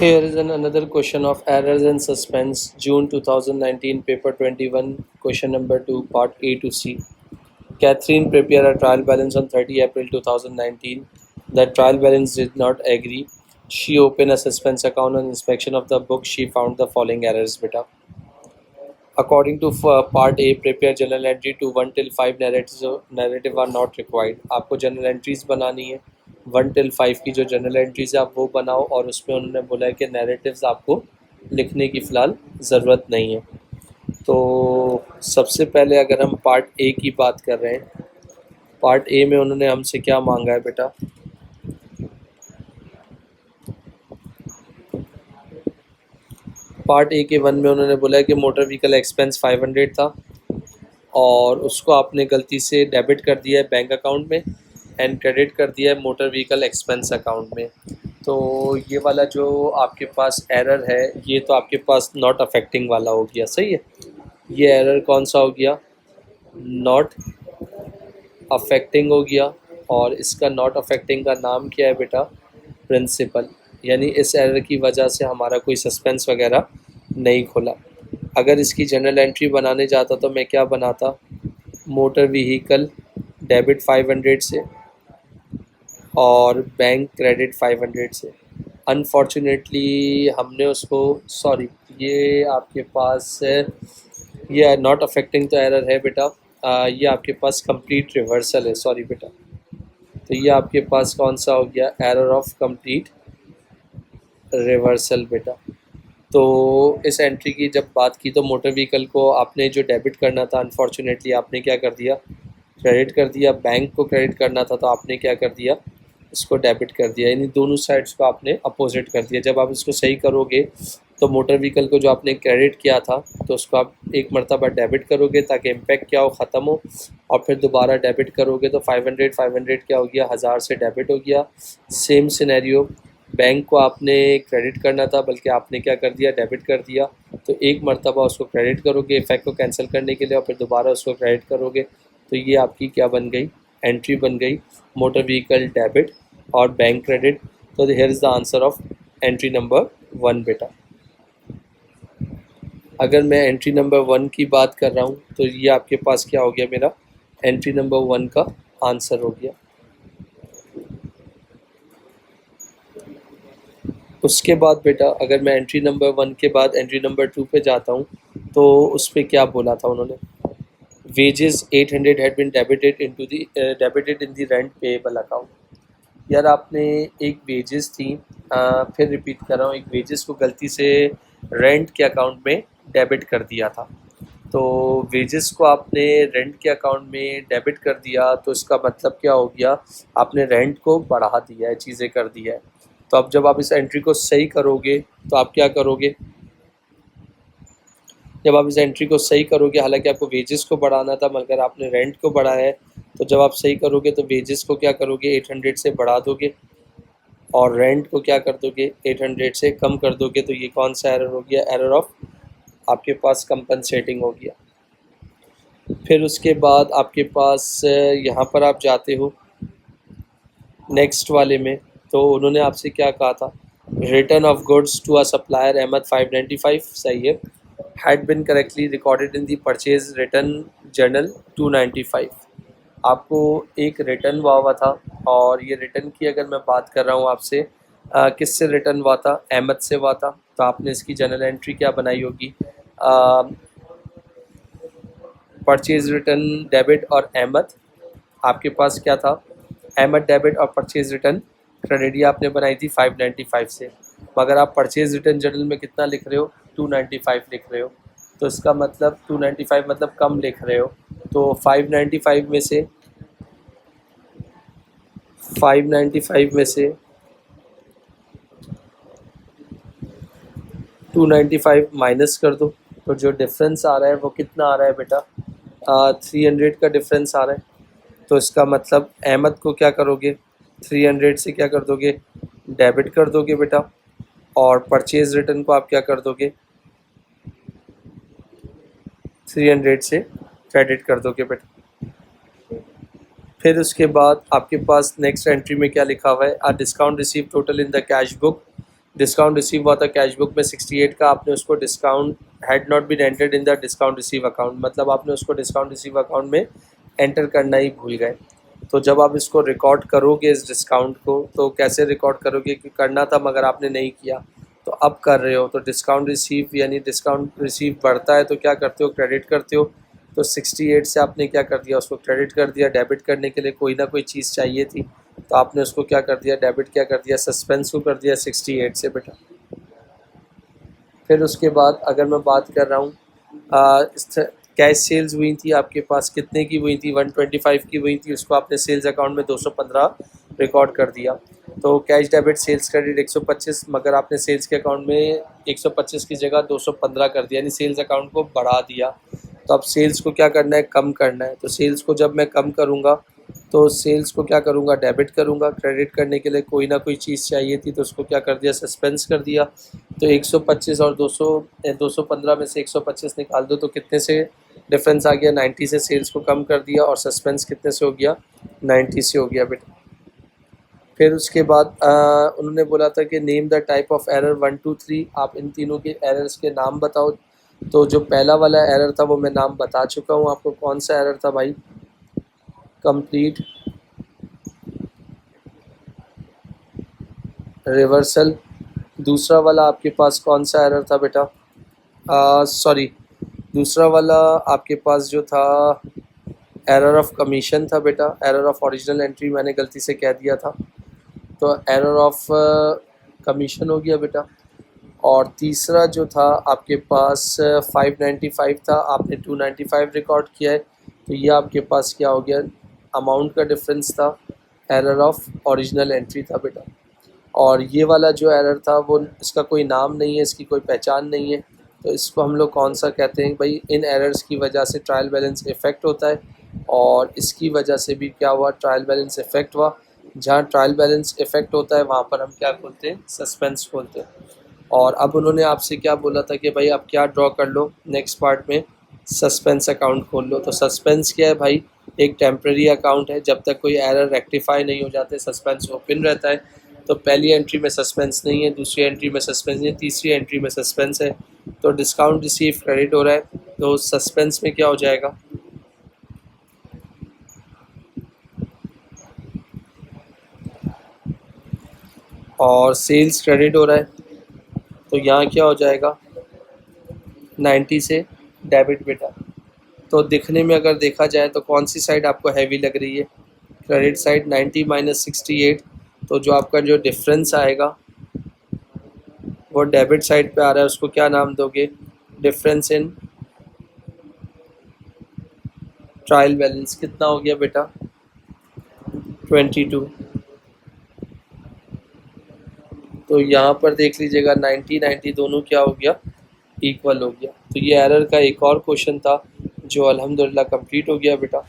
Here is another question of errors and suspense, June 2019, paper 21, question number 2, part A to C. Catherine prepared a trial balance on 30 April 2019. The trial balance did not agree. She opened a suspense account. On inspection of the book, she found the following errors. Beta. According to part A, prepare journal entry to 1 till 5 narrative are not required. आपको journal entries बनानी है 1 till 5 की जो journal entries है आप वो बनाओ और उसमें उन्होंने बोला है कि narratives आपको लिखने की फ़िलहाल ज़रूरत नहीं है। तो सबसे पहले अगर हम पार्ट ए की बात कर रहे हैं, पार्ट ए में उन्होंने हमसे क्या मांगा है बेटा? पार्ट ए के 1 में उन्होंने बोला है कि मोटर व्हीकल एक्सपेंस 500 था और उसको आपने गलती से डेबिट कर दिया है बैंक अकाउंट में एंड क्रेडिट कर दिया है मोटर व्हीकल एक्सपेंस अकाउंट में। तो ये वाला जो आपके पास एरर है ये तो आपके पास नॉट अफेक्टिंग वाला हो गया, सही है। ये एरर कौन सा हो गया? नॉट अफेक्टिंग हो गया। और इसका नॉट अफेक्टिंग का नाम क्या है बेटा? प्रिंसिपल। यानी इस एरर की वजह से हमारा कोई सस्पेंस वगैरह नहीं खुला। अगर इसकी जनरल एंट्री बनाने जाता तो मैं क्या बनाता? मोटर व्हीकल डेबिट 500 से और बैंक क्रेडिट 500 से। अनफॉर्चुनेटली हमने उसको ये आपके पास ये नॉट अफेक्टिंग तो एरर है बेटा, ये आपके पास कंप्लीट रिवर्सल है, सॉरी बेटा। तो ये आपके पास कौन सा हो गया? एरर ऑफ कंप्लीट रिवर्सल बेटा। तो इस एंट्री की जब बात की तो मोटर व्हीकल को आपने जो डेबिट करना था अनफॉर्चुनेटली आपने क्या कर दिया? क्रेडिट कर दिया। बैंक को क्रेडिट करना था तो आपने क्या कर दिया? इसको डेबिट कर दिया। यानी दोनों साइड्स को आपने अपोजिट कर दिया। जब आप इसको सही करोगे तो मोटर व्हीकल को जो आपने क्रेडिट किया था तो उसको आप एक मरतबा डेबिट करोगे ताकि इम्पैक्ट क्या हो, ख़त्म हो, और फिर दोबारा डेबिट करोगे तो 500 क्या हो गया? 1000 से डेबिट हो गया। सेम सिनेरियो, बैंक को आपने क्रेडिट करना था बल्कि आपने क्या कर दिया? डेबिट कर दिया। तो एक मरतबा उसको क्रेडिट करोगे इफ़ेक्ट को कैंसिल करने के लिए और फिर दोबारा उसको क्रेडिट करोगे। तो ये आपकी क्या बन गई? एंट्री बन गई, मोटर व्हीकल डेबिट और बैंक क्रेडिट। तो here is the answer of entry number 1 बेटा। अगर मैं एंट्री नंबर 1 की बात कर रहा हूँ तो ये आपके पास क्या हो गया? मेरा एंट्री नंबर 1 का आंसर हो गया। उसके बाद बेटा अगर मैं एंट्री नंबर 1 के बाद एंट्री नंबर 2 पे जाता हूँ तो उस पर क्या बोला था उन्होंने? Wages 800 had been debited in the rent payable account. यार आपने एक वेजेस थी, फिर रिपीट कर रहा हूँ, एक वेजेस को गलती से रेंट के अकाउंट में डेबिट कर दिया था। तो वेजेस को आपने रेंट के अकाउंट में डेबिट कर दिया तो इसका मतलब क्या हो गया? आपने रेंट को बढ़ा दिया है, चीज़ें कर दिया है। तो अब जब आप इस एंट्री को सही करोगे तो आप क्या करोगे? जब आप इस एंट्री को सही करोगे, हालांकि आपको वेजेस को बढ़ाना था मगर आपने रेंट को बढ़ाया है, तो जब आप सही करोगे तो वेजेस को क्या करोगे? 800 से बढ़ा दोगे और रेंट को क्या कर दोगे? 800 से कम कर दोगे। तो ये कौन सा एरर हो गया? एरर ऑफ आपके पास कंपनसेटिंग हो गया। फिर उसके बाद आपके पास यहाँ पर आप जाते हो नेक्स्ट वाले में, तो उन्होंने आपसे क्या कहा था? Return of goods to a supplier Ahmed 595, सही है, had been correctly recorded in the purchase return journal 295। आपको एक रिटर्न हुआ था और ये रिटर्न की अगर मैं बात कर रहा हूँ आपसे, किससे रिटर्न हुआ था? अहमद से हुआ था। तो आपने इसकी जर्नल एंट्री क्या बनाई होगी? परचेज रिटर्न डेबिट और अहमद, आपके पास क्या था? अहमद डेबिट और परचेज रिटर्न क्रेडिट, ये आपने बनाई थी 595 से, मगर आप परचेज रिटर्न जर्नल में कितना लिख रहे हो? 295 लिख रहे हो। तो इसका मतलब 295 मतलब कम लिख रहे हो। तो 595 में से 295 माइनस कर दो। तो जो डिफरेंस आ रहा है वो कितना आ रहा है बेटा? 300 का डिफरेंस आ रहा है। तो इसका मतलब अहमद को क्या करोगे? 300 से क्या कर दोगे? डेबिट कर दोगे बेटा, और परचेज रिटर्न को आप क्या कर दोगे? 300 से क्रेडिट कर दोगे बेटा। फिर उसके बाद आपके पास नेक्स्ट एंट्री में क्या लिखा हुआ है? Discount receive total in the cash book discount receive हुआ था कैश बुक में 68 का, आपने उसको discount had not been entered in the discount receive account, मतलब आपने उसको डिस्काउंट रिसीव अकाउंट में एंटर करना ही भूल गए। तो जब आप इसको रिकॉर्ड करोगे इस डिस्काउंट को, तो कैसे रिकॉर्ड करोगे कि करना था मगर आपने नहीं किया, तो अब कर रहे हो, तो डिस्काउंट रिसीव यानी डिस्काउंट रिसीव बढ़ता है तो क्या करते हो, क्रेडिट करते हो। तो 68 से आपने क्या कर दिया, उसको क्रेडिट कर दिया। डेबिट करने के लिए कोई ना कोई चीज़ चाहिए थी, तो आपने उसको क्या कर दिया, डेबिट क्या कर दिया, सस्पेंस को कर दिया 68 से बेटा। फिर उसके बाद अगर मैं बात कर रहा हूँ कैश सेल्स हुई थी आपके पास, कितने की हुई थी, 125 की हुई थी, उसको आपने सेल्स अकाउंट में 215 रिकॉर्ड कर दिया। तो कैश डेबिट सेल्स क्रेडिट 125, मगर आपने सेल्स के अकाउंट में 125 की जगह 215 कर दिया, यानी सेल्स अकाउंट को बढ़ा दिया। तो अब सेल्स को क्या करना है, कम करना है। तो सेल्स को जब मैं कम करूँगा तो सेल्स को क्या करूँगा, डेबिट करूँगा। क्रेडिट करने के लिए कोई ना कोई चीज़ चाहिए थी, तो उसको क्या कर दिया, सस्पेंस कर दिया। तो 125 और 215 में से 125 निकाल दो तो कितने से डिफरेंस आ गया, 90 से सेल्स को कम कर दिया, और सस्पेंस कितने से हो गया, 90 से हो गया बेटा। फिर उसके बाद उन्होंने बोला था कि name the type of error 1 2 3, आप इन तीनों के एरर्स के नाम बताओ। तो जो पहला वाला एरर था वो मैं नाम बता चुका हूँ आपको, कौन सा एरर था भाई, कंप्लीट रिवर्सल। दूसरा वाला आपके पास कौन सा एरर था बेटा, सॉरी दूसरा वाला आपके पास जो था एरर ऑफ कमीशन था बेटा, एरर ऑफ ओरिजिनल एंट्री मैंने गलती से कह दिया था, तो एरर ऑफ कमीशन हो गया बेटा। और तीसरा जो था आपके पास 595 था, आपने 295 रिकॉर्ड किया है, तो ये आपके पास क्या हो गया, अमाउंट का डिफरेंस था, एरर ऑफ ओरिजिनल एंट्री था बेटा। और ये वाला जो एरर था वो इसका कोई नाम नहीं है, इसकी कोई पहचान नहीं है, तो इसको हम लोग कौन सा कहते हैं भाई, इन एरर्स की वजह से ट्रायल बैलेंस इफ़ेक्ट होता है, और इसकी वजह से भी क्या हुआ, ट्रायल बैलेंस इफ़ेक्ट हुआ। जहाँ ट्रायल बैलेंस इफ़ेक्ट होता है वहाँ पर हम क्या खोलते हैं, सस्पेंस खोलते हैं। और अब उन्होंने आपसे क्या बोला था कि भाई आप क्या ड्रॉ कर लो नेक्स्ट पार्ट में, सस्पेंस अकाउंट खोल लो। तो सस्पेंस क्या है भाई, एक टेम्प्रेरी अकाउंट है, जब तक कोई एरर रेक्टिफाई नहीं हो जाते सस्पेंस ओपन रहता है। तो पहली एंट्री में सस्पेंस नहीं है, दूसरी एंट्री में सस्पेंस नहीं है, तीसरी एंट्री में सस्पेंस है। तो डिस्काउंट रिसीव क्रेडिट हो रहा है, तो सस्पेंस में क्या हो जाएगा, और सेल्स क्रेडिट हो रहा है, तो यहाँ क्या हो जाएगा, 90 से डेबिट बेटा। तो दिखने में अगर देखा जाए तो कौन सी साइड आपको हैवी लग रही है, क्रेडिट साइड। 90 माइनस 68, तो जो आपका जो डिफरेंस आएगा वो डेबिट साइड पे आ रहा है, उसको क्या नाम दोगे, डिफरेंस इन ट्रायल बैलेंस। कितना हो गया बेटा, 22। तो यहाँ पर देख लीजिएगा 90 90 दोनों क्या हो गया, इक्वल हो गया। तो ये एरर का एक और क्वेश्चन था जो अल्हम्दुलिल्लाह कंप्लीट हो गया बेटा।